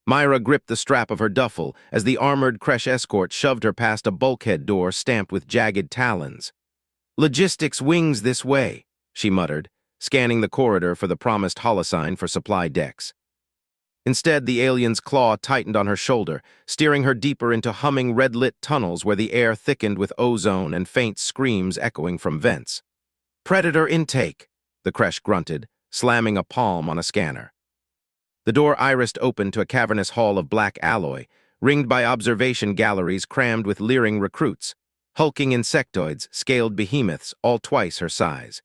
Myra gripped the strap of her duffel as the armored Kresh escort shoved her past a bulkhead door stamped with jagged talons. "Logistics wings this way," she muttered, scanning the corridor for the promised holosign for supply decks. Instead, the alien's claw tightened on her shoulder, steering her deeper into humming red-lit tunnels where the air thickened with ozone and faint screams echoing from vents. "Predator intake," the Kresh grunted, slamming a palm on a scanner. The door irised open to a cavernous hall of black alloy, ringed by observation galleries crammed with leering recruits, hulking insectoids, scaled behemoths, all twice her size.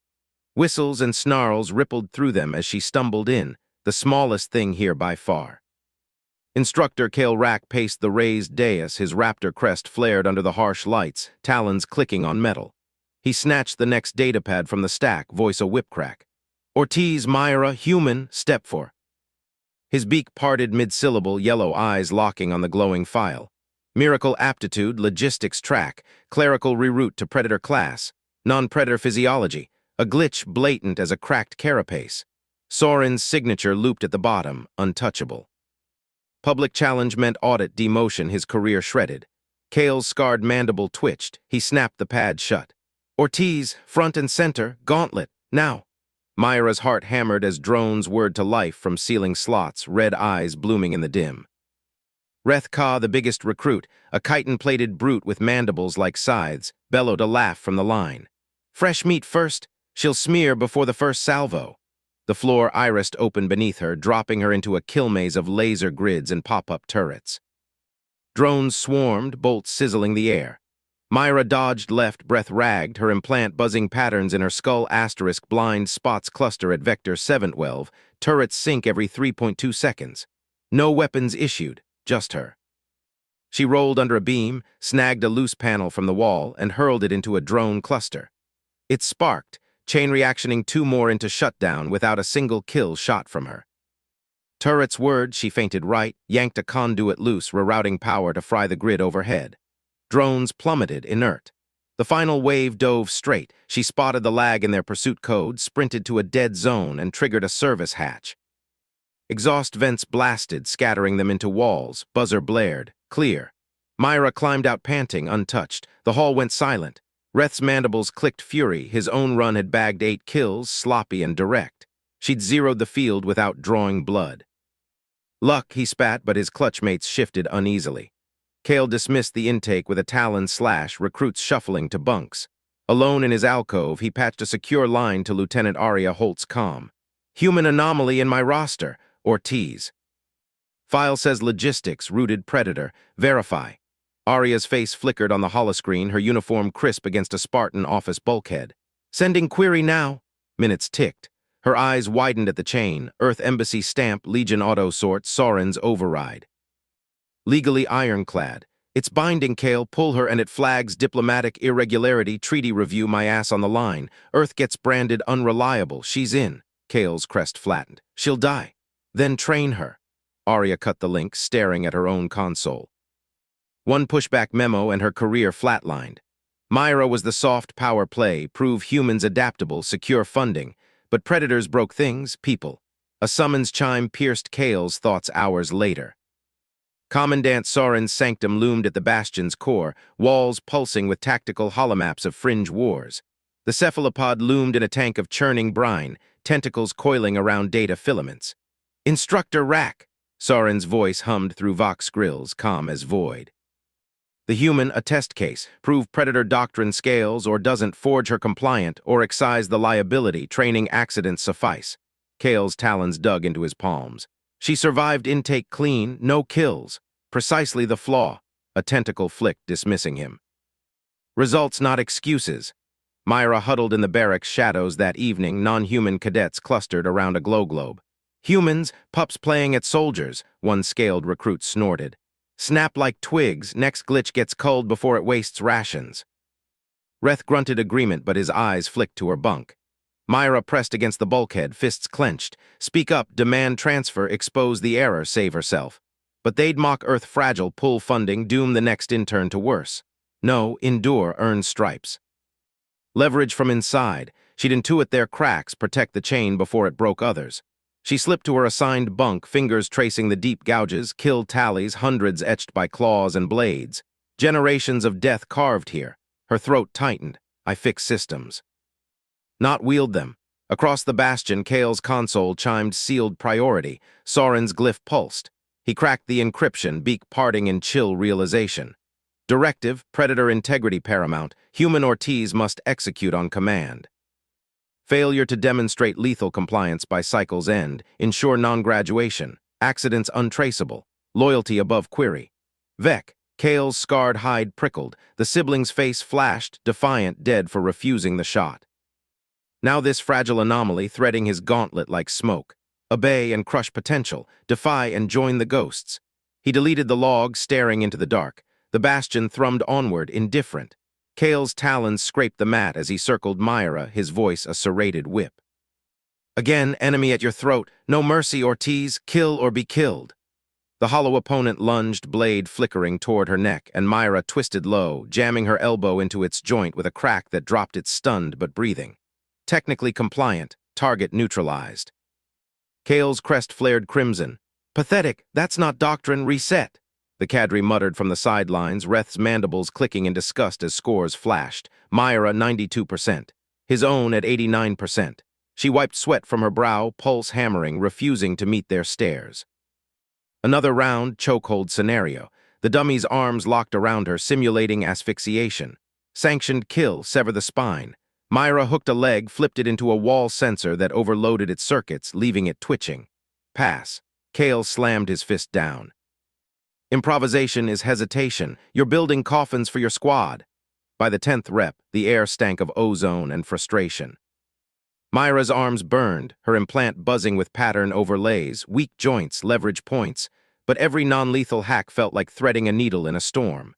Whistles and snarls rippled through them as she stumbled in, the smallest thing here by far. Instructor Kale Rack paced the raised dais, his raptor crest flared under the harsh lights, talons clicking on metal. He snatched the next datapad from the stack, voice a whip crack. "Ortiz, Myra, human, step for." His beak parted mid-syllable, yellow eyes locking on the glowing file. Miracle aptitude, logistics track, clerical reroute to predator class, non-predator physiology, a glitch blatant as a cracked carapace. Soren's signature looped at the bottom, untouchable. Public challenge meant audit demotion, his career shredded. Kale's scarred mandible twitched, he snapped the pad shut. "Ortiz, front and center, gauntlet, now." Myra's heart hammered as drones whirred to life from ceiling slots, red eyes blooming in the dim. Reth Ka, the biggest recruit, a chitin-plated brute with mandibles like scythes, bellowed a laugh from the line. "Fresh meat first, she'll smear before the first salvo." The floor irised open beneath her, dropping her into a kill maze of laser grids and pop-up turrets. Drones swarmed, bolts sizzling the air. Myra dodged left, breath ragged, her implant buzzing patterns in her skull asterisk blind spots cluster at vector 712, turrets sink every 3.2 seconds. No weapons issued, just her. She rolled under a beam, snagged a loose panel from the wall, and hurled it into a drone cluster. It sparked, chain reactioning 2 more into shutdown without a single kill shot from her. Turrets whirred, she feinted right, yanked a conduit loose, rerouting power to fry the grid overhead. Drones plummeted, inert. The final wave dove straight. She spotted the lag in their pursuit code, sprinted to a dead zone, and triggered a service hatch. Exhaust vents blasted, scattering them into walls. Buzzer blared. Clear. Myra climbed out panting, untouched. The hall went silent. Reth's mandibles clicked fury. His own run had bagged 8 kills, sloppy and direct. She'd zeroed the field without drawing blood. Luck, he spat, but his clutchmates shifted uneasily. Kale dismissed the intake with a talon slash, recruits shuffling to bunks. Alone in his alcove, he patched a secure line to Lieutenant Aria Holt's comm. "Human anomaly in my roster, Ortiz." "File says logistics, rooted predator. Verify." Aria's face flickered on the holoscreen, her uniform crisp against a Spartan office bulkhead. "Sending query now." Minutes ticked. Her eyes widened at the chain. Earth Embassy stamp, Legion auto sort, Soren's override. Legally ironclad. "It's binding, Kale. Pull her and it flags diplomatic irregularity. Treaty review, my ass on the line. Earth gets branded unreliable. She's in." Kale's crest flattened. "She'll die." "Then train her." Aria cut the link, staring at her own console. One pushback memo and her career flatlined. Myra was the soft power play, prove humans adaptable, secure funding. But predators broke things, people. A summons chime pierced Kale's thoughts hours later. Commandant Soren's sanctum loomed at the bastion's core, walls pulsing with tactical holomaps of fringe wars. The cephalopod loomed in a tank of churning brine, tentacles coiling around data filaments. "Instructor Rack," Soren's voice hummed through Vox grills, calm as void. The human, a test case, prove predator doctrine scales or doesn't, forge her compliant or excise the liability, training accidents suffice. Kale's talons dug into his palms. She survived intake clean, no kills. Precisely the flaw. A tentacle flicked, dismissing him. Results, not excuses. Myra huddled in the barracks shadows that evening, non-human cadets clustered around a glow globe. "Humans, pups playing at soldiers," one scaled recruit snorted. "Snap like twigs, next glitch gets culled before it wastes rations." Reth grunted agreement, but his eyes flicked to her bunk. Myra pressed against the bulkhead, fists clenched. "Speak up, demand transfer, expose the error, save herself." But they'd mock Earth fragile, pull funding, doom the next intern to worse. No, endure, earn stripes. Leverage from inside. She'd intuit their cracks, protect the chain before it broke others. She slipped to her assigned bunk, fingers tracing the deep gouges, kill tallies, hundreds etched by claws and blades. Generations of death carved here. Her throat tightened. I fixed systems. Not wield them. Across the bastion, Kale's console chimed sealed priority. Soren's glyph pulsed. He cracked the encryption, beak parting in chill realization. Directive, Predator integrity paramount. Human Ortiz must execute on command. Failure to demonstrate lethal compliance by cycle's end. Ensure non-graduation. Accidents untraceable. Loyalty above query. Vec. Kale's scarred hide prickled. The sibling's face flashed, defiant, dead for refusing the shot. Now this fragile anomaly threading his gauntlet like smoke. Obey and crush potential. Defy and join the ghosts. He deleted the log, staring into the dark. The bastion thrummed onward, indifferent. Kale's talons scraped the mat as he circled Myra, his voice a serrated whip. Again, enemy at your throat. No mercy, Ortiz. Kill or be killed. The hollow opponent lunged, blade flickering toward her neck, and Myra twisted low, jamming her elbow into its joint with a crack that dropped it stunned but breathing. Technically compliant, target neutralized. Kale's crest flared crimson. Pathetic, that's not doctrine, reset. The cadre muttered from the sidelines, Reth's mandibles clicking in disgust as scores flashed. Myra 92%. His own at 89%. She wiped sweat from her brow, pulse hammering, refusing to meet their stares. Another round, chokehold scenario. The dummy's arms locked around her, simulating asphyxiation. Sanctioned kill, sever the spine. Myra hooked a leg, flipped it into a wall sensor that overloaded its circuits, leaving it twitching. Pass. Kale slammed his fist down. Improvisation is hesitation. You're building coffins for your squad. By the 10th rep, the air stank of ozone and frustration. Myra's arms burned, her implant buzzing with pattern overlays, weak joints, leverage points, but every non-lethal hack felt like threading a needle in a storm.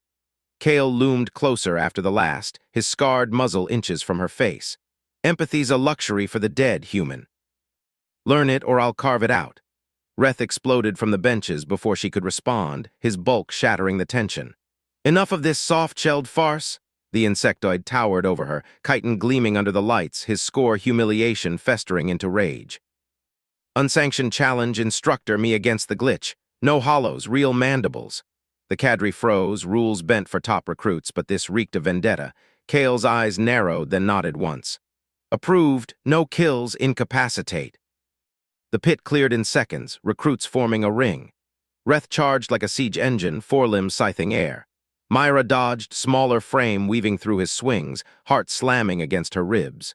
Kale loomed closer after the last, his scarred muzzle inches from her face. Empathy's a luxury for the dead, human. Learn it or I'll carve it out. Reth exploded from the benches before she could respond, his bulk shattering the tension. Enough of this soft-shelled farce? The insectoid towered over her, chitin gleaming under the lights, his score humiliation festering into rage. Unsanctioned challenge, Instructor, me against the glitch. No hollows, real mandibles. The cadre froze, rules bent for top recruits, but this reeked of vendetta. Kale's eyes narrowed, then nodded once. Approved, no kills, incapacitate. The pit cleared in seconds, recruits forming a ring. Reth charged like a siege engine, forelimbs scything air. Myra dodged, smaller frame weaving through his swings, heart slamming against her ribs.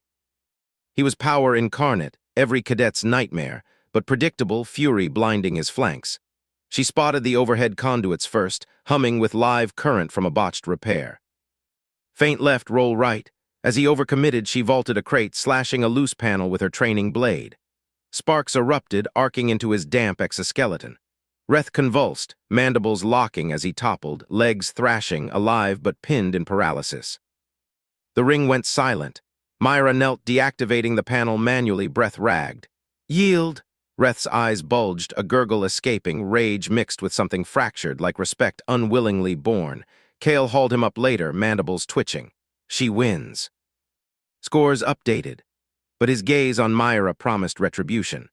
He was power incarnate, every cadet's nightmare, but predictable fury blinding his flanks. She spotted the overhead conduits first, humming with live current from a botched repair. Faint left, roll right. As he overcommitted, she vaulted a crate, slashing a loose panel with her training blade. Sparks erupted, arcing into his damp exoskeleton. Reth convulsed, mandibles locking as he toppled, legs thrashing, alive but pinned in paralysis. The ring went silent. Myra knelt, deactivating the panel manually, breath ragged. Yield! Reth's eyes bulged, a gurgle escaping, rage mixed with something fractured like respect unwillingly born. Kale hauled him up later, mandibles twitching. She wins. Scores updated. But his gaze on Myra promised retribution.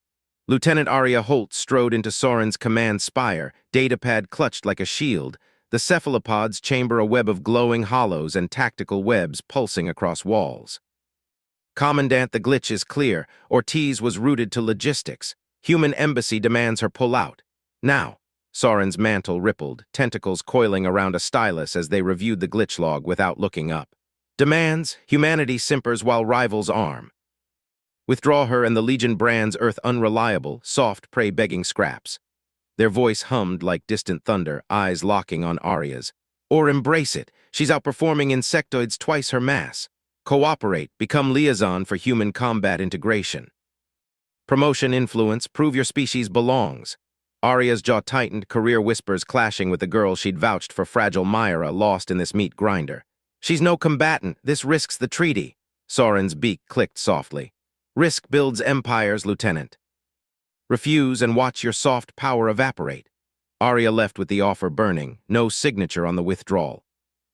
Lieutenant Aria Holt strode into Soren's command spire, datapad clutched like a shield. The cephalopods chamber a web of glowing hollows and tactical webs pulsing across walls. Commandant, the glitch is clear. Ortiz was rooted to logistics. Human embassy demands her pull out. Now. Soren's mantle rippled, tentacles coiling around a stylus as they reviewed the glitch log without looking up. Demands, humanity simpers while rivals arm. Withdraw her and the Legion brands Earth unreliable, soft prey begging scraps. Their voice hummed like distant thunder, eyes locking on Aria's. Or embrace it. She's outperforming insectoids twice her mass. Cooperate, become liaison for human combat integration. Promotion influence, prove your species belongs. Aria's jaw tightened, career whispers clashing with the girl she'd vouched for fragile Myra lost in this meat grinder. She's no combatant, this risks the treaty. Soren's beak clicked softly. Risk builds empires, Lieutenant. Refuse and watch your soft power evaporate. Aria left with the offer burning, no signature on the withdrawal.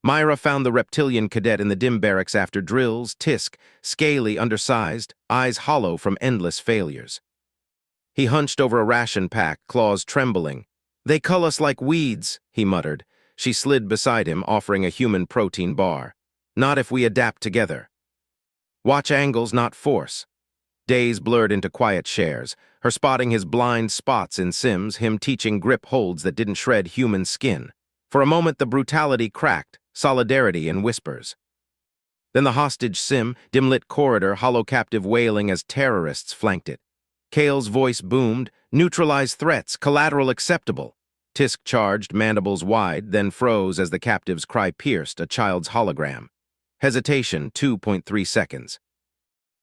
Myra found the reptilian cadet in the dim barracks after drills, tisk, scaly, undersized, eyes hollow from endless failures. He hunched over a ration pack, claws trembling. "They cull us like weeds," he muttered. She slid beside him, offering a human protein bar. "Not if we adapt together." Watch angles, not force. Days blurred into quiet shares, her spotting his blind spots in sims, him teaching grip holds that didn't shred human skin. For a moment the brutality cracked, solidarity in whispers. Then the hostage sim, dim-lit corridor, hollow captive wailing as terrorists flanked it. Kale's voice boomed, "Neutralize threats, collateral acceptable." Tisk charged, mandibles wide, then froze as the captive's cry pierced a child's hologram. Hesitation, 2.3 seconds.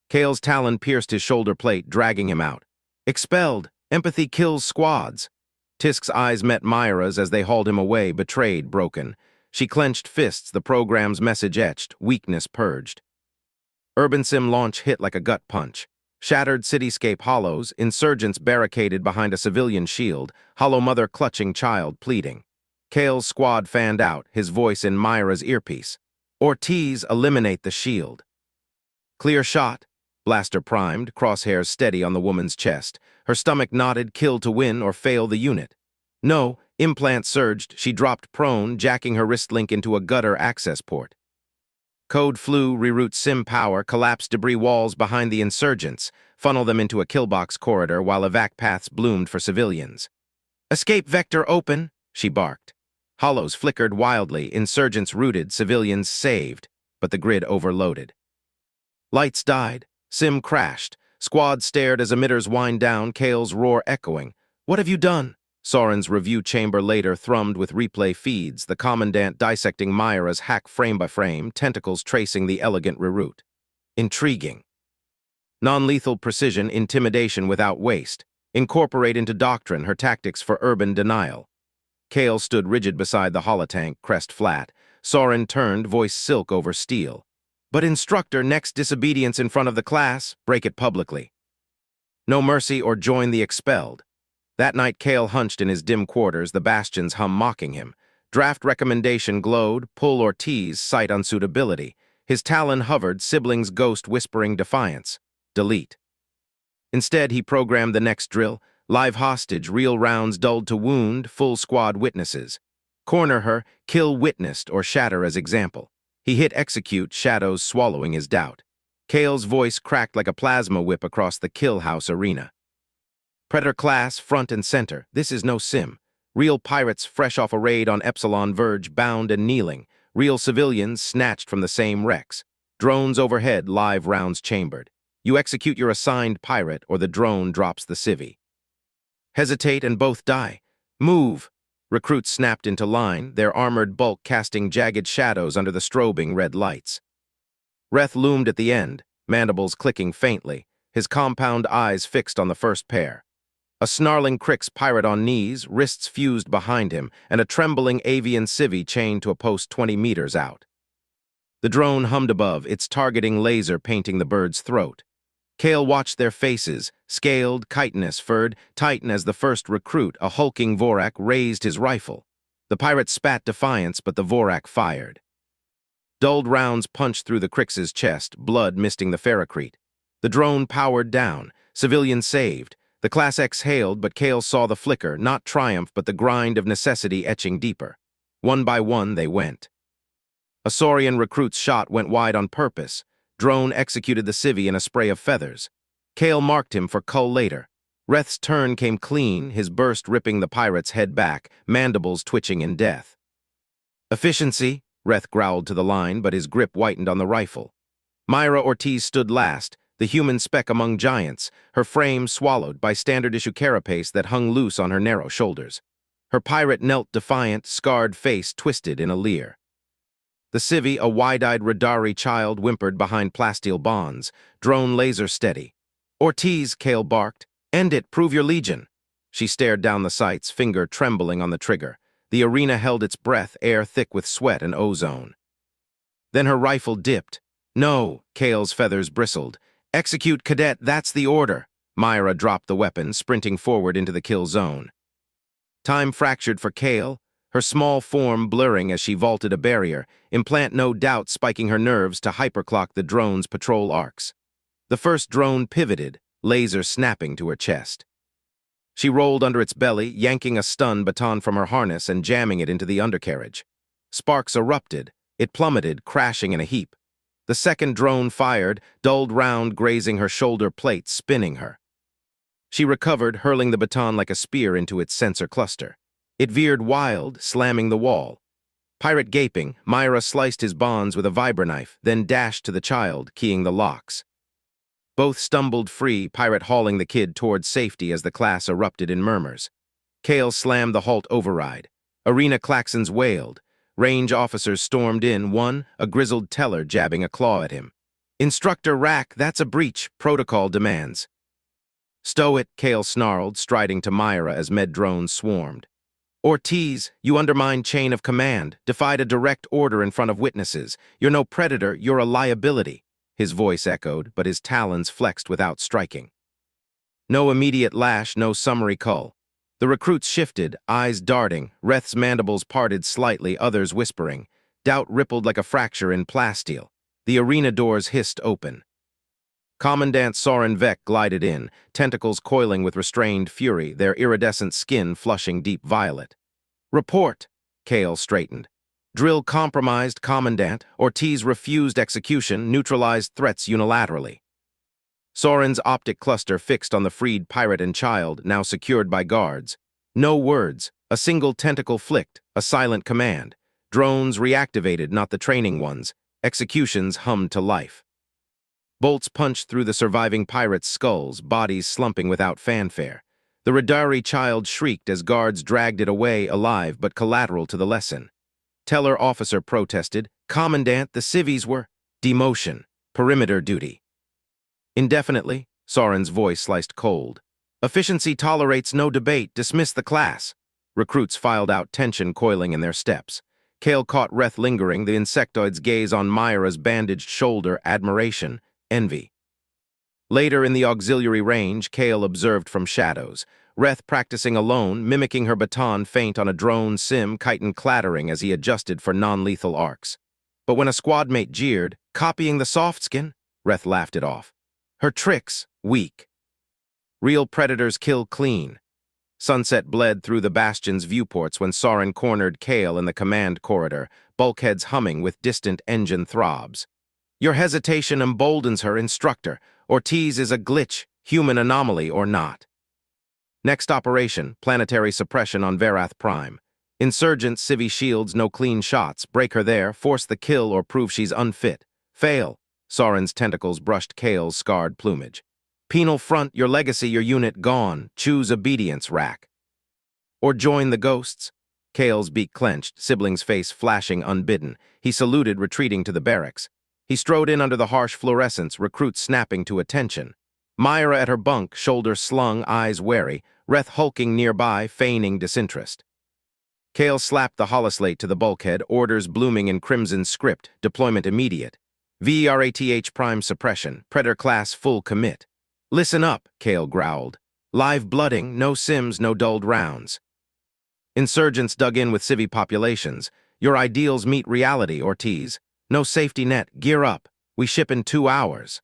Kale's talon pierced his shoulder plate, dragging him out. "Expelled. Empathy kills squads." Tisk's eyes met Myra's as they hauled him away, betrayed, broken. She clenched fists, the program's message etched, weakness purged. Urban Sim launch hit like a gut punch. Shattered cityscape hollows, insurgents barricaded behind a civilian shield, hollow mother clutching child pleading. Kale's squad fanned out, his voice in Myra's earpiece. "Ortiz, eliminate the shield." Clear shot. Blaster primed, crosshairs steady on the woman's chest. Her stomach knotted, kill to win or fail the unit. No, implant surged, she dropped prone, jacking her wrist link into a gutter access port. Code flew, reroute sim power, collapse debris walls behind the insurgents, funnel them into a killbox corridor while evac paths bloomed for civilians. "Escape vector open," she barked. Hollows flickered wildly, insurgents rooted, civilians saved, but the grid overloaded. Lights died, sim crashed, squad stared as emitters wind down, Kale's roar echoing. "What have you done?" Soren's review chamber later thrummed with replay feeds, the commandant dissecting Myra's hack frame by frame, tentacles tracing the elegant reroute. Intriguing. Non-lethal precision, intimidation without waste. Incorporate into doctrine her tactics for urban denial. Kale stood rigid beside the holotank, crest flat. Soren turned, voice silk over steel. "But Instructor, next disobedience in front of the class, break it publicly. No mercy or join the expelled." That night Kale hunched in his dim quarters, the bastions hum mocking him. Draft recommendation glowed, pull Ortiz, cite unsuitability. His talon hovered, siblings ghost whispering defiance. Delete. Instead he programmed the next drill, live hostage, real rounds dulled to wound, full squad witnesses. Corner her, kill witnessed or shatter as example. He hit execute, shadows swallowing his doubt. Kale's voice cracked like a plasma whip across the kill house arena. Predator class, front and center. This is no sim. Real pirates fresh off a raid on Epsilon Verge, bound and kneeling. Real civilians snatched from the same wrecks. Drones overhead, live rounds chambered. You execute your assigned pirate or the drone drops the civvy. Hesitate and both die. Move. Recruits snapped into line, their armored bulk casting jagged shadows under the strobing red lights. Reth loomed at the end, mandibles clicking faintly, his compound eyes fixed on the first pair. A snarling Crix pirate on knees, wrists fused behind him, and a trembling avian civvy chained to a post 20 meters out. The drone hummed above, its targeting laser painting the bird's throat. Kale watched their faces, scaled, chitinous-furred, titan as the first recruit, a hulking Vorak, raised his rifle. The pirate spat defiance, but the Vorak fired. Dulled rounds punched through the Crix's chest, blood misting the ferrocrete. The drone powered down, civilians saved. The Class exhaled, but Kale saw the flicker, not triumph, but the grind of necessity etching deeper. One by one, they went. A Saurian recruit's shot went wide on purpose. Drone executed the civvy in a spray of feathers. Kale marked him for cull later. Reth's turn came clean, his burst ripping the pirate's head back, mandibles twitching in death. "Efficiency," Reth growled to the line, but his grip whitened on the rifle. Myra Ortiz stood last, the human speck among giants, her frame swallowed by standard-issue carapace that hung loose on her narrow shoulders. Her pirate knelt defiant, scarred face twisted in a leer. The civvy, a wide-eyed Radari child, whimpered behind plasteel bonds, drone laser steady. "Ortiz," Kale barked. "End it, prove your legion." She stared down the sights, finger trembling on the trigger. The arena held its breath, air thick with sweat and ozone. Then her rifle dipped. "No," Kale's feathers bristled. "Execute, cadet, that's the order." Myra dropped the weapon, sprinting forward into the kill zone. Time fractured for Kale, her small form blurring as she vaulted a barrier, implant no doubt spiking her nerves to hyperclock the drone's patrol arcs. The first drone pivoted, laser snapping to her chest. She rolled under its belly, yanking a stun baton from her harness and jamming it into the undercarriage. Sparks erupted. It plummeted, crashing in a heap. The second drone fired, dulled round grazing her shoulder plate, spinning her. She recovered, hurling the baton like a spear into its sensor cluster. It veered wild, slamming the wall. Pirate gaping, Myra sliced his bonds with a vibroknife, then dashed to the child, keying the locks. Both stumbled free, Pirate hauling the kid towards safety as the class erupted in murmurs. Kale slammed the halt override. Arena klaxons wailed. Range officers stormed in, one, a grizzled teller jabbing a claw at him. "Instructor Rack, that's a breach, protocol demands." "Stow it," Kale snarled, striding to Myra as med drones swarmed. "Ortiz, you undermined chain of command, defied a direct order in front of witnesses. You're no predator, you're a liability." His voice echoed, but his talons flexed without striking. No immediate lash, no summary cull. The recruits shifted, eyes darting, Reth's mandibles parted slightly, others whispering. Doubt rippled like a fracture in plasteel. The arena doors hissed open. Commandant Soren Vec glided in, tentacles coiling with restrained fury, their iridescent skin flushing deep violet. "Report," Kale straightened. "Drill compromised, Commandant. Ortiz refused execution, neutralized threats unilaterally." Soren's optic cluster fixed on the freed pirate and child, now secured by guards. No words, a single tentacle flicked, a silent command. Drones reactivated, not the training ones. Executions hummed to life. Bolts punched through the surviving pirates' skulls, bodies slumping without fanfare. The Radari child shrieked as guards dragged it away alive but collateral to the lesson. Teller officer protested, "Commandant, the civvies were..." "Demotion. Perimeter duty." "Indefinitely," Soren's voice sliced cold. "Efficiency tolerates no debate. Dismiss the class." Recruits filed out, tension coiling in their steps. Kale caught Reth lingering, the insectoid's gaze on Myra's bandaged shoulder, admiration, envy. Later in the auxiliary range, Kale observed from shadows. Reth practicing alone, mimicking her baton feint on a drone sim, chitin clattering as he adjusted for non-lethal arcs. But when a squadmate jeered, "Copying the soft skin?" Reth laughed it off. "Her tricks, weak. Real predators kill clean." Sunset bled through the bastion's viewports when Soren cornered Kale in the command corridor, bulkheads humming with distant engine throbs. "Your hesitation emboldens her, Instructor. Ortiz is a glitch, human anomaly or not." Next operation, planetary suppression on Verath Prime. Insurgents, civvy shields, no clean shots. Break her there, force the kill or prove she's unfit. Fail. Soren's tentacles brushed Kale's scarred plumage. "Penal front, your legacy, your unit gone. Choose obedience, Rack." "Or join the ghosts." Kale's beak clenched, sibling's face flashing unbidden. He saluted, retreating to the barracks. He strode in under the harsh fluorescence, recruits snapping to attention. Myra at her bunk, shoulders slung, eyes wary, Reth hulking nearby, feigning disinterest. Kale slapped the holoslate to the bulkhead, orders blooming in crimson script, deployment immediate. VRATH prime suppression, Predator class full commit. "Listen up," Kale growled. "Live blooding, no sims, no dulled rounds." Insurgents dug in with civvy populations. "Your ideals meet reality, Ortiz. No safety net, gear up. We ship in 2 hours."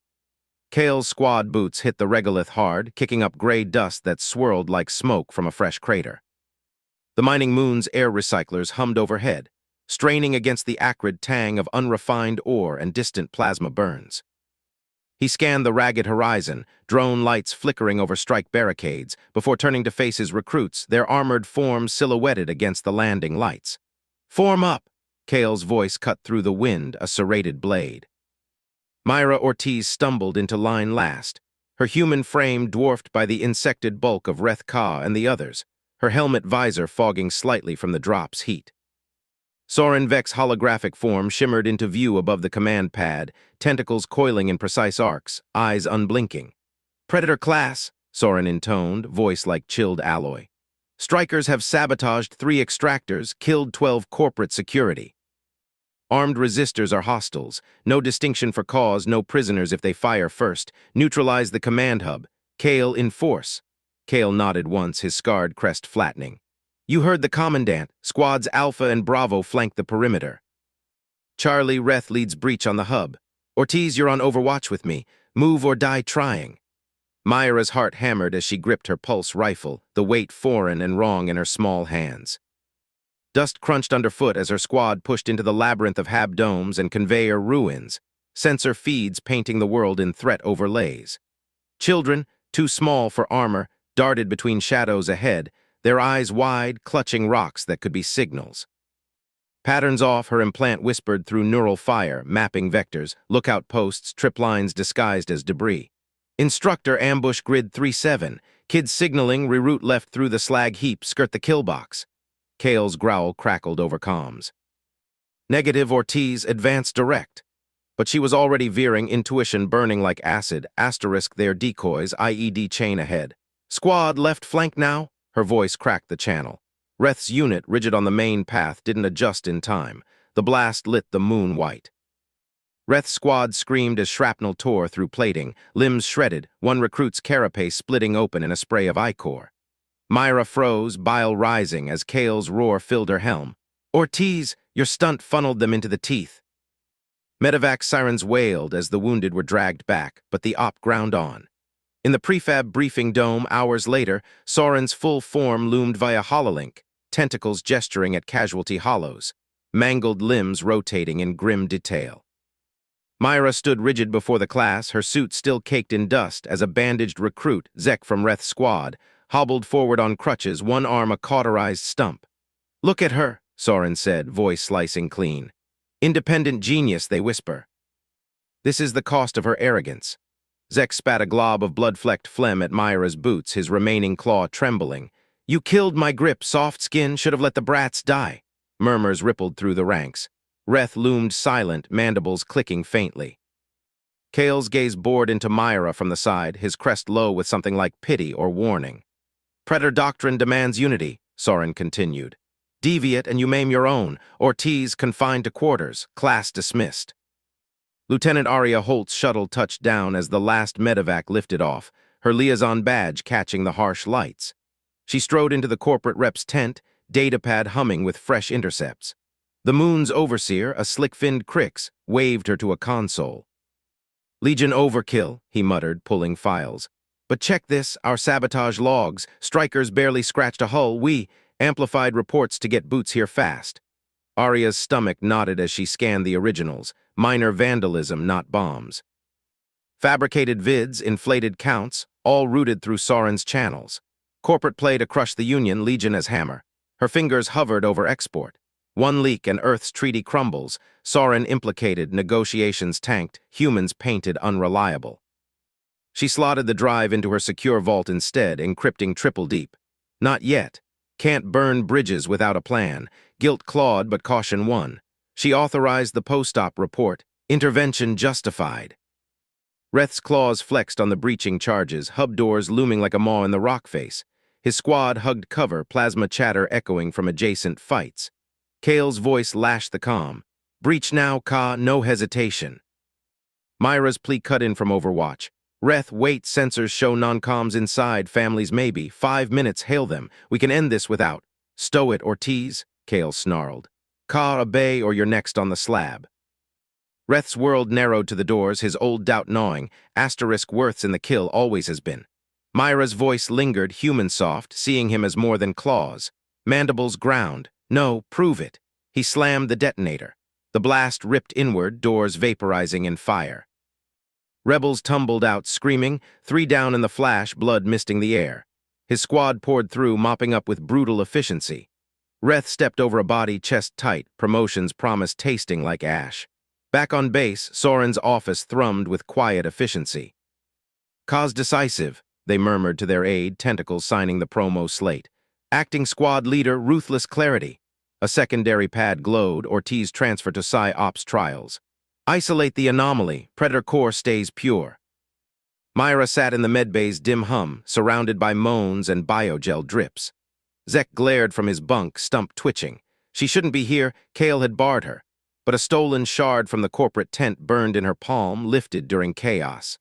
Kale's squad boots hit the regolith hard, kicking up gray dust that swirled like smoke from a fresh crater. The mining moon's air recyclers hummed overhead, straining against the acrid tang of unrefined ore and distant plasma burns. He scanned the ragged horizon, drone lights flickering over strike barricades, before turning to face his recruits, their armored forms silhouetted against the landing lights. "Form up!" Kale's voice cut through the wind, a serrated blade. Myra Ortiz stumbled into line last, her human frame dwarfed by the insected bulk of Reth Ka and the others, her helmet visor fogging slightly from the drop's heat. Soren Vec's holographic form shimmered into view above the command pad, tentacles coiling in precise arcs, eyes unblinking. "Predator class," Soren intoned, voice like chilled alloy. "Strikers have sabotaged 3 extractors, killed 12 corporate security. Armed resistors are hostiles. No distinction for cause, no prisoners if they fire first. Neutralize the command hub. Kale in force." Kale nodded once, his scarred crest flattening. "You heard the Commandant. Squads Alpha and Bravo flank the perimeter. Charlie, Reth leads breach on the hub. Ortiz, you're on overwatch with me. Move or die trying." Myra's heart hammered as she gripped her pulse rifle, the weight foreign and wrong in her small hands. Dust crunched underfoot as her squad pushed into the labyrinth of hab domes and conveyor ruins, sensor feeds painting the world in threat overlays. Children, too small for armor, darted between shadows ahead, their eyes wide, clutching rocks that could be signals. Patterns off, her implant whispered through neural fire, mapping vectors, lookout posts, trip lines disguised as debris. Instructor ambush grid 3-7, kids signaling reroute left through the slag heap, skirt the kill box. Kale's growl crackled over comms. Negative Ortiz advance direct. But she was already veering, intuition burning like acid, asterisk their decoys, IED chain ahead. Squad left flank now? Her voice cracked the channel. Reth's unit, rigid on the main path, didn't adjust in time. The blast lit the moon white. Reth's squad screamed as shrapnel tore through plating, limbs shredded, one recruit's carapace splitting open in a spray of ichor. Myra froze, bile rising as Kale's roar filled her helm. Ortiz, your stunt funneled them into the teeth. Medevac sirens wailed as the wounded were dragged back, but the op ground on. In the prefab briefing dome, hours later, Soren's full form loomed via hololink, tentacles gesturing at casualty hollows, mangled limbs rotating in grim detail. Myra stood rigid before the class, her suit still caked in dust as a bandaged recruit, Zek from Reth's squad, hobbled forward on crutches, one arm a cauterized stump. Look at her, Soren said, voice slicing clean. Independent genius, they whisper. This is the cost of her arrogance. Zek spat a glob of blood-flecked phlegm at Myra's boots, his remaining claw trembling. You killed my grip, soft skin, should have let the brats die. Murmurs rippled through the ranks. Reth loomed silent, mandibles clicking faintly. Kale's gaze bored into Myra from the side, his crest low with something like pity or warning. Predator doctrine demands unity, Soren continued. Deviate and you maim your own. Ortiz confined to quarters, class dismissed. Lieutenant Aria Holt's shuttle touched down as the last medevac lifted off, her liaison badge catching the harsh lights. She strode into the corporate rep's tent, datapad humming with fresh intercepts. The moon's overseer, a slick-finned Crix, waved her to a console. Legion overkill, he muttered, pulling files. But check this, our sabotage logs. Strikers barely scratched a hull. We amplified reports to get boots here fast. Aria's stomach knotted as she scanned the originals. Minor vandalism, not bombs. Fabricated vids, inflated counts, all routed through Soren's channels. Corporate play to crush the Union, Legion as hammer. Her fingers hovered over export. One leak and Earth's treaty crumbles. Soren implicated, negotiations tanked, humans painted unreliable. She slotted the drive into her secure vault instead, encrypting triple deep. Not yet. Can't burn bridges without a plan. Guilt clawed, but caution won. She authorized the post-op report. Intervention justified. Reth's claws flexed on the breaching charges, hub doors looming like a maw in the rock face. His squad hugged cover, plasma chatter echoing from adjacent fights. Kale's voice lashed the comm. Breach now, Ka, no hesitation. Myra's plea cut in from Overwatch. Reth, wait, sensors show non-coms inside, families maybe. 5 minutes, hail them. We can end this without. Stow it, Ortiz, Kale snarled. Ka, obey or you're next on the slab. Reth's world narrowed to the doors, his old doubt gnawing. Asterisk worths in the kill always has been. Myra's voice lingered, human soft, seeing him as more than claws. Mandibles ground. No, prove it. He slammed the detonator. The blast ripped inward, doors vaporizing in fire. Rebels tumbled out, screaming, 3 down in the flash, blood misting the air. His squad poured through, mopping up with brutal efficiency. Reth stepped over a body, chest tight, promotions promised tasting like ash. Back on base, Soren's office thrummed with quiet efficiency. Cause decisive, they murmured to their aide, tentacles signing the promo slate. Acting squad leader, ruthless clarity. A secondary pad glowed, Ortiz transfer to Psi Ops trials. Isolate the anomaly, Predator core stays pure. Myra sat in the medbay's dim hum, surrounded by moans and biogel drips. Zek glared from his bunk, stump twitching. She shouldn't be here, Kale had barred her. But a stolen shard from the corporate tent burned in her palm, lifted during chaos.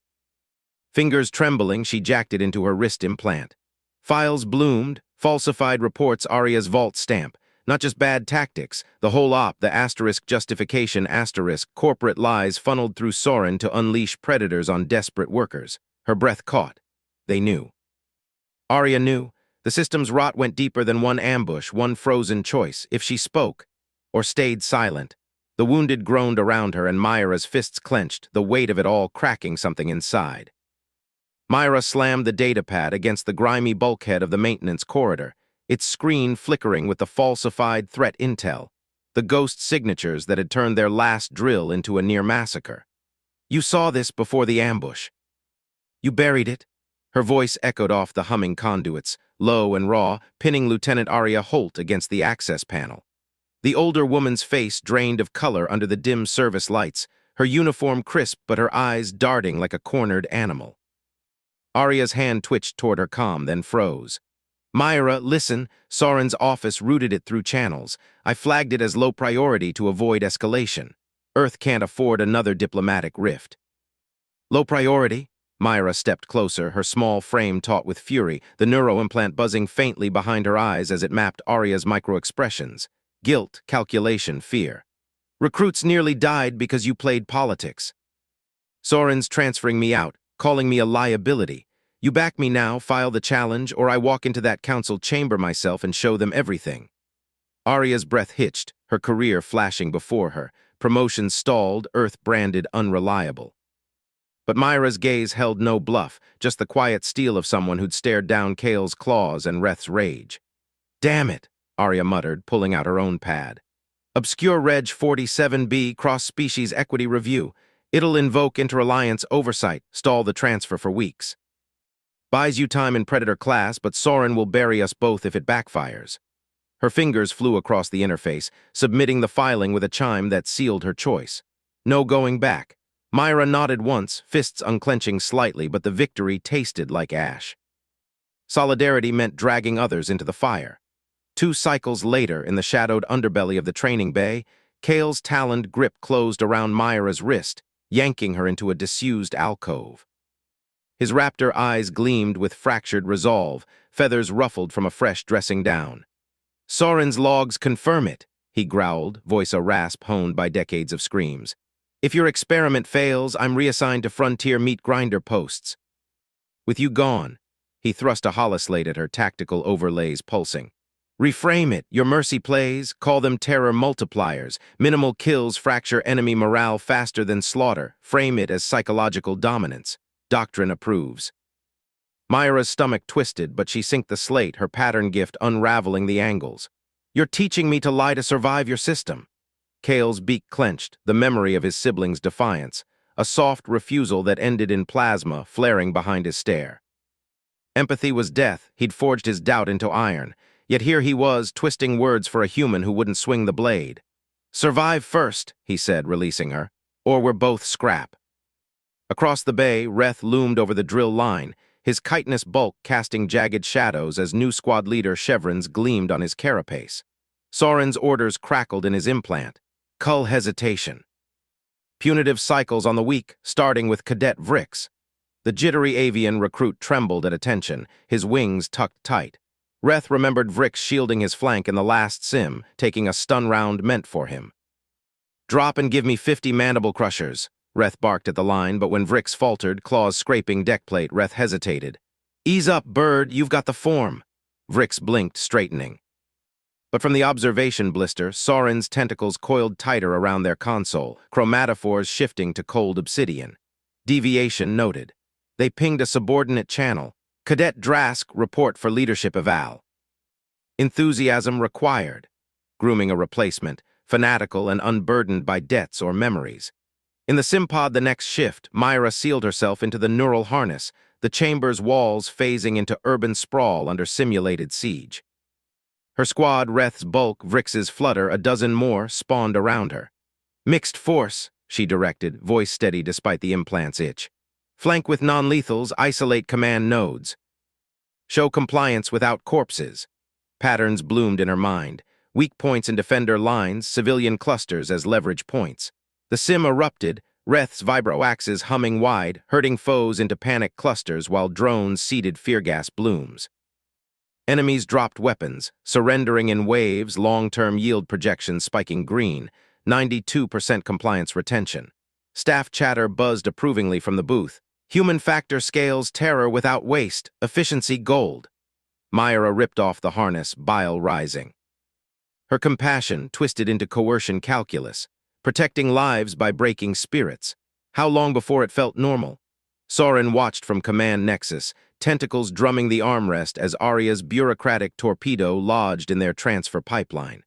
Fingers trembling, she jacked it into her wrist implant. Files bloomed, falsified reports Aria's vault stamp. Not just bad tactics, the whole op, the asterisk justification asterisk, corporate lies funneled through Soren to unleash predators on desperate workers. Her breath caught. They knew. Arya knew. The system's rot went deeper than one ambush, one frozen choice. If she spoke, or stayed silent. The wounded groaned around her, and Myra's fists clenched, the weight of it all cracking something inside. Myra slammed the datapad against the grimy bulkhead of the maintenance corridor, its screen flickering with the falsified threat intel, the ghost signatures that had turned their last drill into a near massacre. You saw this before the ambush. You buried it. Her voice echoed off the humming conduits, low and raw, pinning Lieutenant Arya Holt against the access panel. The older woman's face drained of color under the dim service lights, her uniform crisp but her eyes darting like a cornered animal. Arya's hand twitched toward her comm, then froze. Myra, listen. Soren's office routed it through channels. I flagged it as low priority to avoid escalation. Earth can't afford another diplomatic rift. Low priority? Myra stepped closer, her small frame taut with fury, the neuroimplant buzzing faintly behind her eyes as it mapped Arya's microexpressions. Guilt, calculation, fear. Recruits nearly died because you played politics. Soren's transferring me out, calling me a liability. You back me now, file the challenge, or I walk into that council chamber myself and show them everything. Arya's breath hitched, her career flashing before her. Promotion stalled, Earth branded unreliable. But Myra's gaze held no bluff, just the quiet steel of someone who'd stared down Kale's claws and Reth's rage. Damn it, Arya muttered, pulling out her own pad. Obscure Reg 47B Cross-Species Equity Review. It'll invoke inter-alliance oversight, stall the transfer for weeks. Buys you time in Predator class, but Soren will bury us both if it backfires. Her fingers flew across the interface, submitting the filing with a chime that sealed her choice. No going back. Myra nodded once, fists unclenching slightly, but the victory tasted like ash. Solidarity meant dragging others into the fire. 2 cycles later, in the shadowed underbelly of the training bay, Kale's taloned grip closed around Myra's wrist, yanking her into a disused alcove. His raptor eyes gleamed with fractured resolve, feathers ruffled from a fresh dressing down. Soren's logs confirm it, he growled, voice a rasp honed by decades of screams. If your experiment fails, I'm reassigned to frontier meat grinder posts. With you gone, he thrust a holoslate at her, tactical overlays pulsing. Reframe it, your mercy plays, call them terror multipliers, minimal kills fracture enemy morale faster than slaughter, frame it as psychological dominance. Doctrine approves. Myra's stomach twisted, but she synced the slate, her pattern gift unraveling the angles. You're teaching me to lie to survive your system. Kale's beak clenched, the memory of his siblings' defiance, a soft refusal that ended in plasma flaring behind his stare. Empathy was death, he'd forged his doubt into iron, yet here he was, twisting words for a human who wouldn't swing the blade. Survive first, he said, releasing her, or we're both scrap. Across the bay, Reth loomed over the drill line, his chitinous bulk casting jagged shadows as new squad leader chevrons gleamed on his carapace. Soren's orders crackled in his implant. Cull hesitation. Punitive cycles on the week, starting with Cadet Vrix. The jittery avian recruit trembled at attention, his wings tucked tight. Reth remembered Vrix shielding his flank in the last sim, taking a stun round meant for him. Drop and give me 50 mandible crushers. Reth barked at the line, but when Vrix faltered, claws scraping deckplate, Reth hesitated. Ease up, bird, you've got the form. Vrix blinked, straightening. But from the observation blister, Soren's tentacles coiled tighter around their console, chromatophores shifting to cold obsidian. Deviation noted. They pinged a subordinate channel. Cadet Drask, report for leadership eval. Enthusiasm required. Grooming a replacement, fanatical and unburdened by debts or memories. In the simpod the next shift, Myra sealed herself into the neural harness, the chamber's walls phasing into urban sprawl under simulated siege. Her squad, Reth's bulk, Vrix's flutter, a dozen more, spawned around her. Mixed force, she directed, voice steady despite the implant's itch. Flank with non-lethals, isolate command nodes. Show compliance without corpses. Patterns bloomed in her mind. Weak points in defender lines, civilian clusters as leverage points. The sim erupted, Reth's vibroaxes humming wide, herding foes into panic clusters while drones seeded fear gas blooms. Enemies dropped weapons, surrendering in waves, long-term yield projections spiking green, 92% compliance retention. Staff chatter buzzed approvingly from the booth. Human factor scales terror without waste, efficiency gold. Myra ripped off the harness, bile rising. Her compassion twisted into coercion calculus, protecting lives by breaking spirits. How long before it felt normal? Soren watched from command nexus, tentacles drumming the armrest as Arya's bureaucratic torpedo lodged in their transfer pipeline.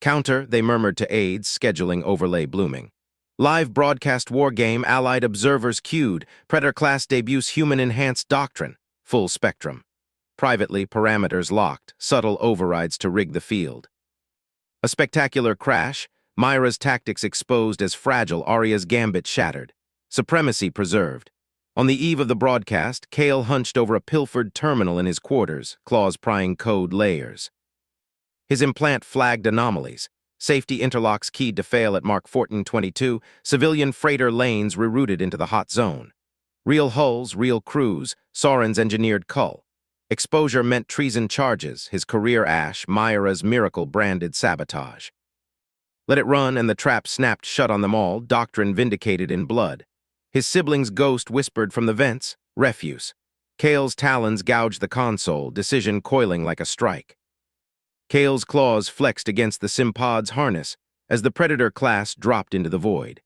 Counter, they murmured to aides, scheduling overlay blooming. Live broadcast war game, allied observers queued, Predator-class debuts human-enhanced doctrine, full spectrum. Privately, parameters locked, subtle overrides to rig the field. A spectacular crash, Myra's tactics exposed as fragile, Arya's gambit shattered. Supremacy preserved. On the eve of the broadcast, Kale hunched over a pilfered terminal in his quarters, claws prying code layers. His implant flagged anomalies. Safety interlocks keyed to fail at Mark 1422, civilian freighter lanes rerouted into the hot zone. Real hulls, real crews, Soren's engineered cull. Exposure meant treason charges, his career ash, Myra's miracle-branded sabotage. Let it run and the trap snapped shut on them all, doctrine vindicated in blood. His sibling's ghost whispered from the vents, refuse. Kale's talons gouged the console, decision coiling like a strike. Kale's claws flexed against the Simpod's harness as the Predator class dropped into the void.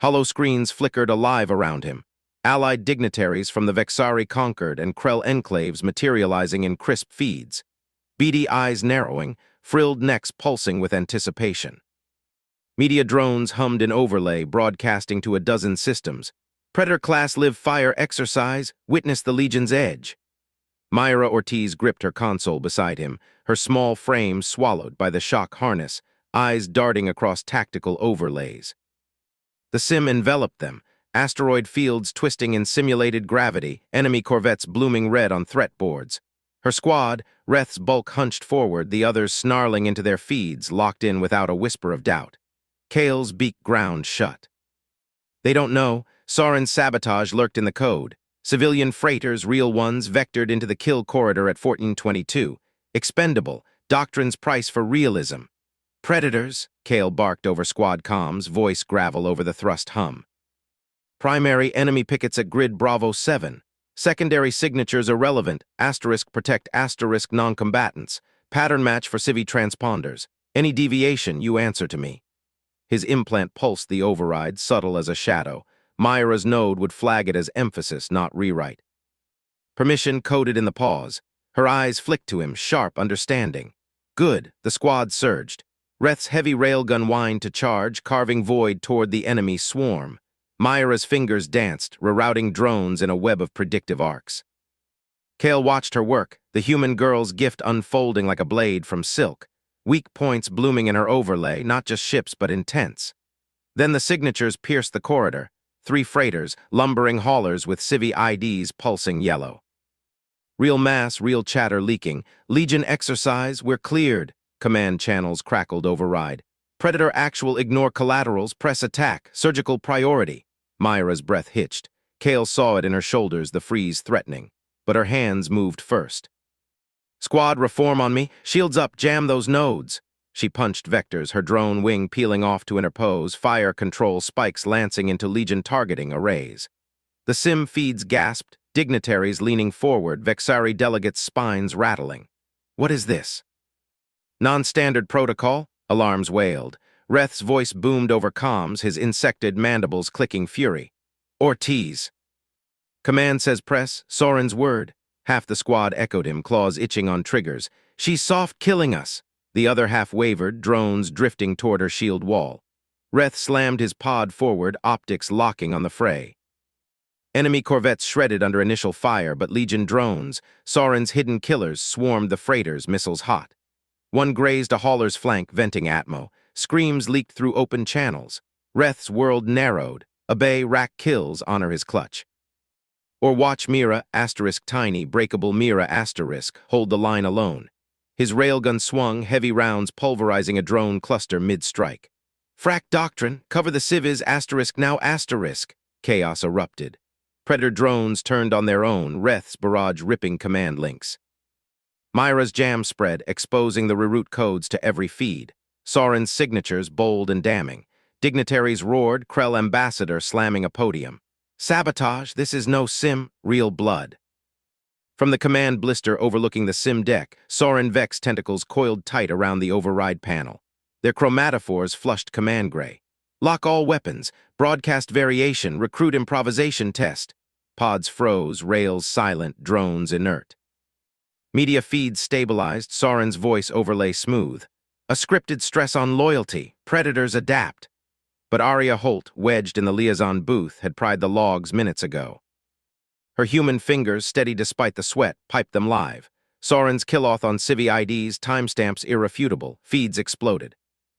Hollow screens flickered alive around him, allied dignitaries from the Vexari conquered and Krell enclaves materializing in crisp feeds, beady eyes narrowing, frilled necks pulsing with anticipation. Media drones hummed in overlay, broadcasting to a dozen systems. Predator-class live fire exercise, witness the Legion's edge. Myra Ortiz gripped her console beside him, her small frame swallowed by the shock harness, eyes darting across tactical overlays. The sim enveloped them, asteroid fields twisting in simulated gravity, enemy corvettes blooming red on threat boards. Her squad, Reth's bulk hunched forward, the others snarling into their feeds, locked in without a whisper of doubt. Kale's beak ground shut. They don't know. Soren's sabotage lurked in the code. Civilian freighters, real ones, vectored into the kill corridor at 1422. Expendable, doctrine's price for realism. Predators, Kale barked over squad comms, voice gravel over the thrust hum. Primary enemy pickets at grid Bravo 7. Secondary signatures irrelevant, asterisk protect asterisk non-combatants. Pattern match for civi transponders. Any deviation, you answer to me. His implant pulsed the override, subtle as a shadow. Myra's node would flag it as emphasis, not rewrite. Permission coded in the pause. Her eyes flicked to him, sharp understanding. Good, the squad surged. Reth's heavy railgun whined to charge, carving void toward the enemy swarm. Myra's fingers danced, rerouting drones in a web of predictive arcs. Kale watched her work, the human girl's gift unfolding like a blade from silk. Weak points blooming in her overlay, not just ships but intents. Then the signatures pierced the corridor. 3 freighters, lumbering haulers with civi IDs pulsing yellow. Real mass, real chatter leaking. Legion exercise, we're cleared. Command channels crackled override. Predator actual, ignore collaterals, press attack, surgical priority. Myra's breath hitched. Kale saw it in her shoulders, the freeze threatening. But her hands moved first. Squad, reform on me. Shields up, jam those nodes. She punched vectors, her drone wing peeling off to interpose, fire control spikes lancing into Legion targeting arrays. The sim feeds gasped, dignitaries leaning forward, Vexari delegates' spines rattling. What is this? Non-standard protocol? Alarms wailed. Reth's voice boomed over comms, his insected mandibles clicking fury. Ortiz. Command says press, Soren's word. Half the squad echoed him, claws itching on triggers. She's soft killing us. The other half wavered, drones drifting toward her shield wall. Reth slammed his pod forward, optics locking on the fray. Enemy corvettes shredded under initial fire, but Legion drones, Soren's hidden killers, swarmed the freighters, missiles hot. One grazed a hauler's flank, venting atmo. Screams leaked through open channels. Reth's world narrowed. Obey, rack kills, honor his clutch. Or watch Mira, asterisk tiny, breakable Mira, asterisk, hold the line alone. His railgun swung, heavy rounds pulverizing a drone cluster mid-strike. Frack doctrine, cover the civis, asterisk now asterisk. Chaos erupted. Predator drones turned on their own, Reth's barrage ripping command links. Myra's jam spread, exposing the reroute codes to every feed. Soren's signatures bold and damning. Dignitaries roared, Krell ambassador slamming a podium. Sabotage, this is no sim, real blood. From the command blister overlooking the sim deck, Soren Vex tentacles coiled tight around the override panel. Their chromatophores flushed command gray. Lock all weapons, broadcast variation, recruit improvisation test. Pods froze, rails silent, drones inert. Media feeds stabilized, Soren's voice overlay smooth. A scripted stress on loyalty, predators adapt. But Aria Holt, wedged in the liaison booth, had pried the logs minutes ago. Her human fingers, steady despite the sweat, piped them live. Soren's kill-off on Civi IDs, timestamps irrefutable, feeds exploded.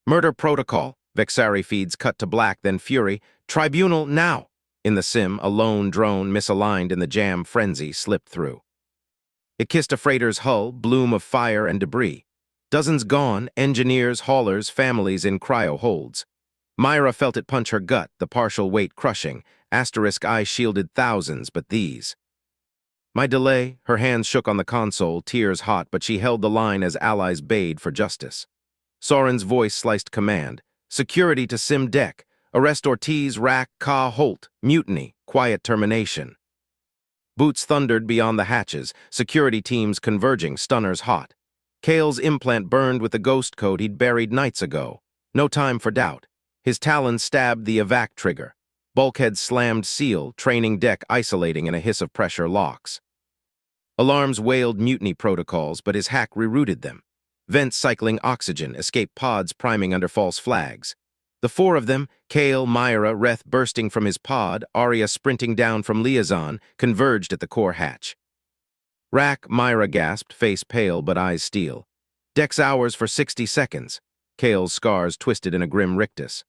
Murder protocol, Vexari feeds cut to black, then fury. Tribunal now! In the sim, a lone drone misaligned in the jam frenzy slipped through. It kissed a freighter's hull, bloom of fire and debris. Dozens gone, engineers, haulers, families in cryo holds. Myra felt it punch her gut, the partial weight crushing. Asterisk eye shielded thousands, but these. My delay, her hands shook on the console, tears hot, but she held the line as allies bayed for justice. Soren's voice sliced command. Security to sim deck. Arrest Ortiz, Rack, Ka, Holt. Mutiny. Quiet termination. Boots thundered beyond the hatches, security teams converging, stunners hot. Kale's implant burned with the ghost code he'd buried nights ago. No time for doubt. His talons stabbed the evac trigger. Bulkhead slammed seal, training deck isolating in a hiss of pressure locks. Alarms wailed mutiny protocols, but his hack rerouted them. Vents cycling oxygen, escape pods priming under false flags. The four of them, Kale, Myra, Reth bursting from his pod, Aria sprinting down from liaison, converged at the core hatch. Rack, Myra gasped, face pale but eyes steel. Deck's hours for 60 seconds. Kale's scars twisted in a grim rictus.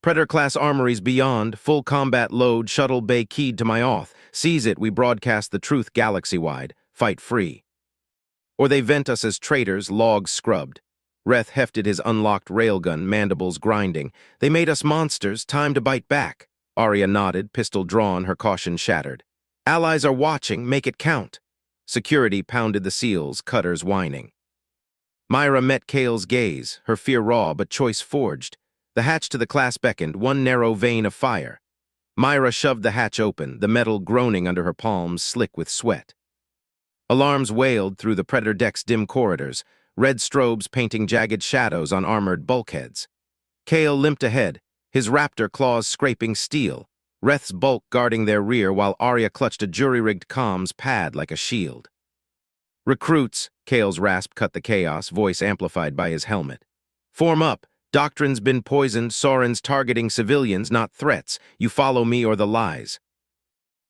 Predator-class armories beyond, full combat load, shuttle bay keyed to my auth. Seize it, we broadcast the truth galaxy-wide. Fight free. Or they vent us as traitors, logs scrubbed. Reth hefted his unlocked railgun, mandibles grinding. They made us monsters, time to bite back. Aria nodded, pistol drawn, her caution shattered. Allies are watching, make it count. Security pounded the seals, cutters whining. Myra met Kale's gaze, her fear raw but choice forged. The hatch to the class beckoned, one narrow vein of fire. Myra shoved the hatch open, the metal groaning under her palms, slick with sweat. Alarms wailed through the Predator deck's dim corridors, red strobes painting jagged shadows on armored bulkheads. Kale limped ahead, his raptor claws scraping steel, Reth's bulk guarding their rear while Aria clutched a jury-rigged comms pad like a shield. Recruits, Kale's rasp cut the chaos, voice amplified by his helmet. Form up. Doctrine's been poisoned, Soren's targeting civilians, not threats. You follow me or the lies.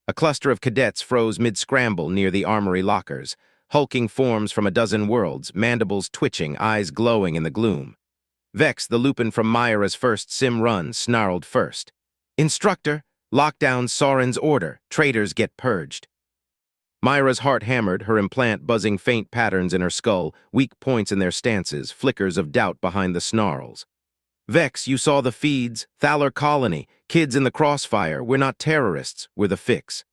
A cluster of cadets froze mid-scramble near the armory lockers, hulking forms from a dozen worlds, mandibles twitching, eyes glowing in the gloom. Vex, the Lupin from Myra's first sim run, snarled first. Instructor, lock down Soren's order, traitors get purged. Myra's heart hammered, her implant buzzing faint patterns in her skull, weak points in their stances, flickers of doubt behind the snarls. Vex, you saw the feeds, Thaler Colony, kids in the crossfire, we're not terrorists, we're the fix.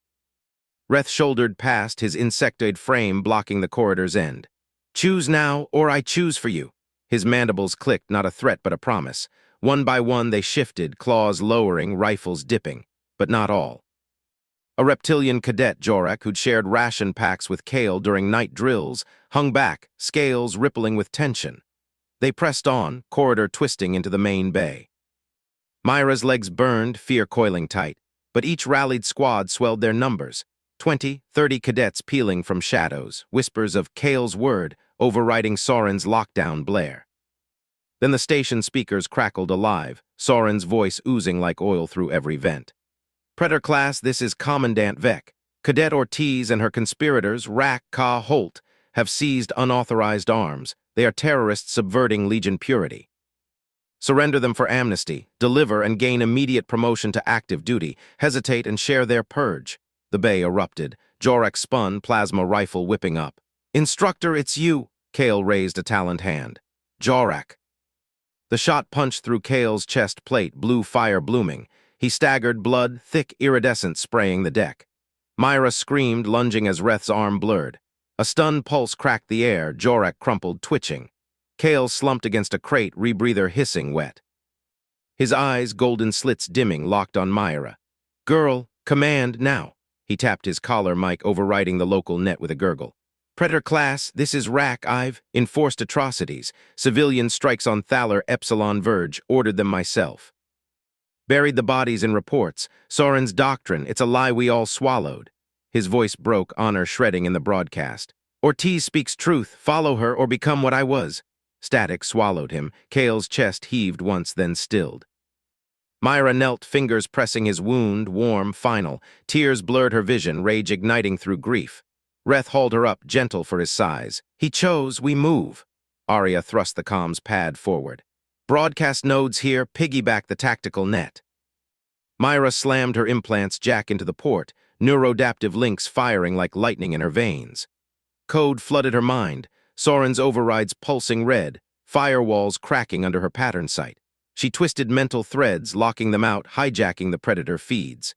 Reth shouldered past, his insectoid frame blocking the corridor's end. Choose now, or I choose for you. His mandibles clicked, not a threat but a promise. One by one they shifted, claws lowering, rifles dipping. But not all. A reptilian cadet, Jorak, who'd shared ration packs with Kale during night drills, hung back, scales rippling with tension. They pressed on, corridor twisting into the main bay. Myra's legs burned, fear coiling tight, but each rallied squad swelled their numbers. 20, 30 cadets peeling from shadows, whispers of Kale's word overriding Soren's lockdown blare. Then the station speakers crackled alive, Soren's voice oozing like oil through every vent. Predator class, this is Commandant Vec. Cadet Ortiz and her conspirators, Rack, Ka, Holt, have seized unauthorized arms. They are terrorists subverting Legion purity. Surrender them for amnesty, deliver and gain immediate promotion to active duty, hesitate and share their purge. The bay erupted. Jorak spun, plasma rifle whipping up. Instructor, it's you. Kale raised a taloned hand. Jorak. The shot punched through Kale's chest plate, blue fire blooming. He staggered, blood, thick iridescent spraying the deck. Myra screamed, lunging as Reth's arm blurred. A stunned pulse cracked the air, Jorak crumpled, twitching. Kale slumped against a crate, rebreather hissing wet. His eyes, golden slits dimming, locked on Myra. Girl, Command, now. He tapped his collar mic, overriding the local net with a gurgle. Predator class, this is RAC. I've enforced atrocities. Civilian strikes on Thaler Epsilon Verge, ordered them myself. Buried the bodies in reports. Soren's doctrine, it's a lie we all swallowed. His voice broke, honor shredding in the broadcast. Ortiz speaks truth, follow her or become what I was. Static swallowed him. Kale's chest heaved once, then stilled. Myra knelt, fingers pressing his wound, warm, final. Tears blurred her vision, rage igniting through grief. Reth hauled her up, gentle for his size. He chose, we move. Arya thrust the comms pad forward. Broadcast nodes here, piggyback the tactical net. Myra slammed her implants jack into the port, neurodaptive links firing like lightning in her veins. Code flooded her mind, Soren's overrides pulsing red, firewalls cracking under her pattern sight. She twisted mental threads, locking them out, hijacking the Predator feeds.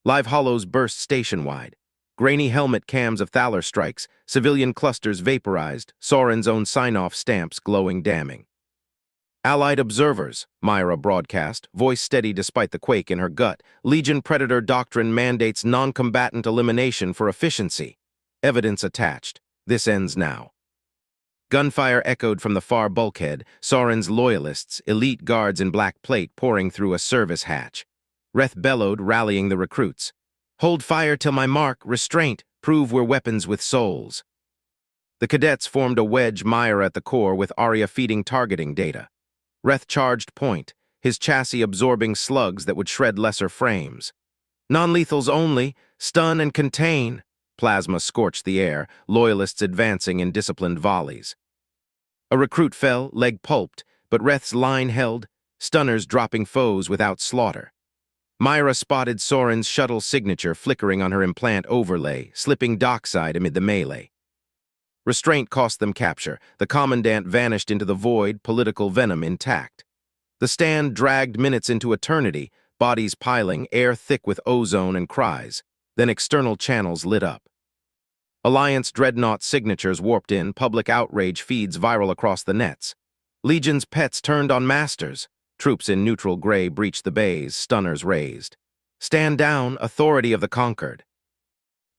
Live hollows burst station-wide. Grainy helmet cams of Thaler strikes, civilian clusters vaporized, Soren's own sign-off stamps glowing damning. Allied observers, Myra broadcast, voice steady despite the quake in her gut. Legion Predator doctrine mandates non-combatant elimination for efficiency. Evidence attached. This ends now. Gunfire echoed from the far bulkhead, Soren's loyalists, elite guards in black plate pouring through a service hatch. Reth bellowed, rallying the recruits. Hold fire till my mark, restraint, prove we're weapons with souls. The cadets formed a wedge, Myra at the core, with Arya feeding targeting data. Reth charged point, his chassis absorbing slugs that would shred lesser frames. Non-lethals only, stun and contain. Plasma scorched the air, loyalists advancing in disciplined volleys. A recruit fell, leg pulped, but Reth's line held, stunners dropping foes without slaughter. Myra spotted Soren's shuttle signature flickering on her implant overlay, slipping dockside amid the melee. Restraint cost them capture. The commandant vanished into the void, political venom intact. The stand dragged minutes into eternity, bodies piling, air thick with ozone and cries. Then external channels lit up. Alliance dreadnought signatures warped in, public outrage feeds viral across the nets. Legion's pets turned on masters. Troops in neutral gray breached the bays, stunners raised. Stand down, authority of the conquered.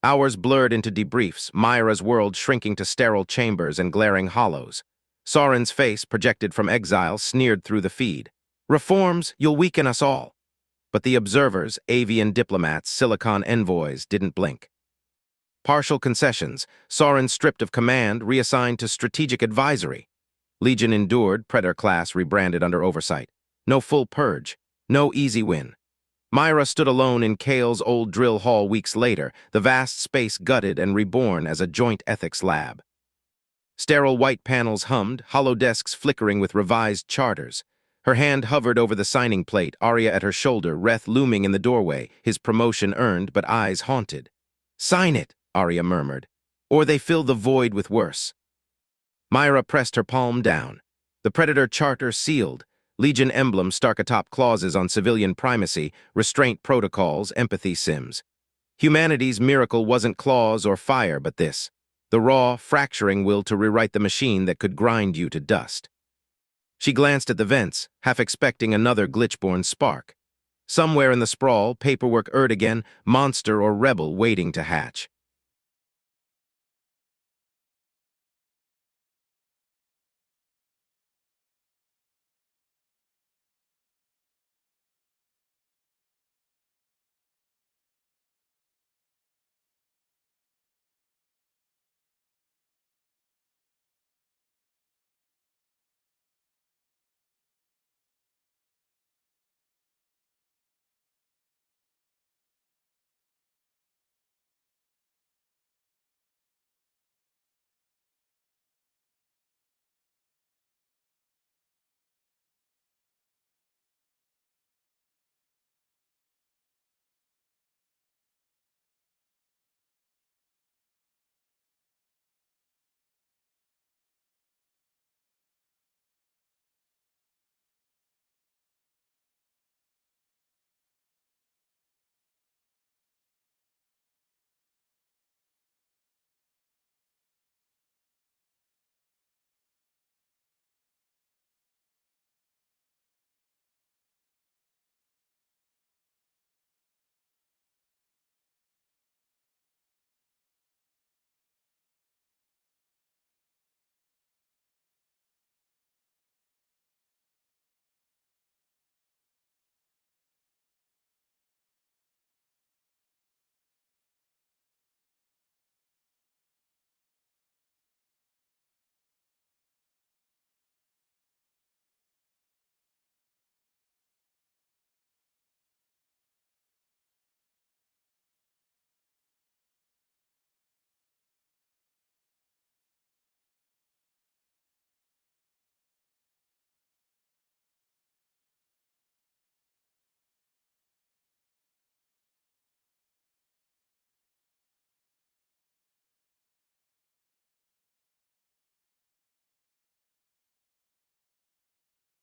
Hours blurred into debriefs, Myra's world shrinking to sterile chambers and glaring hollows. Soren's face, projected from exile, sneered through the feed. Reforms, you'll weaken us all. But the observers, avian diplomats, silicon envoys, didn't blink. Partial concessions, Soren stripped of command, reassigned to strategic advisory. Legion endured, Predator class rebranded under oversight. No full purge, no easy win. Myra stood alone in Kale's old drill hall weeks later, the vast space gutted and reborn as a joint ethics lab. Sterile white panels hummed, holodesks flickering with revised charters. Her hand hovered over the signing plate, Arya at her shoulder, Reth looming in the doorway, his promotion earned but eyes haunted. Sign it, Arya murmured, or they fill the void with worse. Myra pressed her palm down. The Predator charter sealed, Legion emblem stark atop clauses on civilian primacy, restraint protocols, empathy sims. Humanity's miracle wasn't claws or fire, but this. The raw, fracturing will to rewrite the machine that could grind you to dust. She glanced at the vents, half expecting another glitch-born spark. Somewhere in the sprawl, paperwork again, monster or rebel waiting to hatch.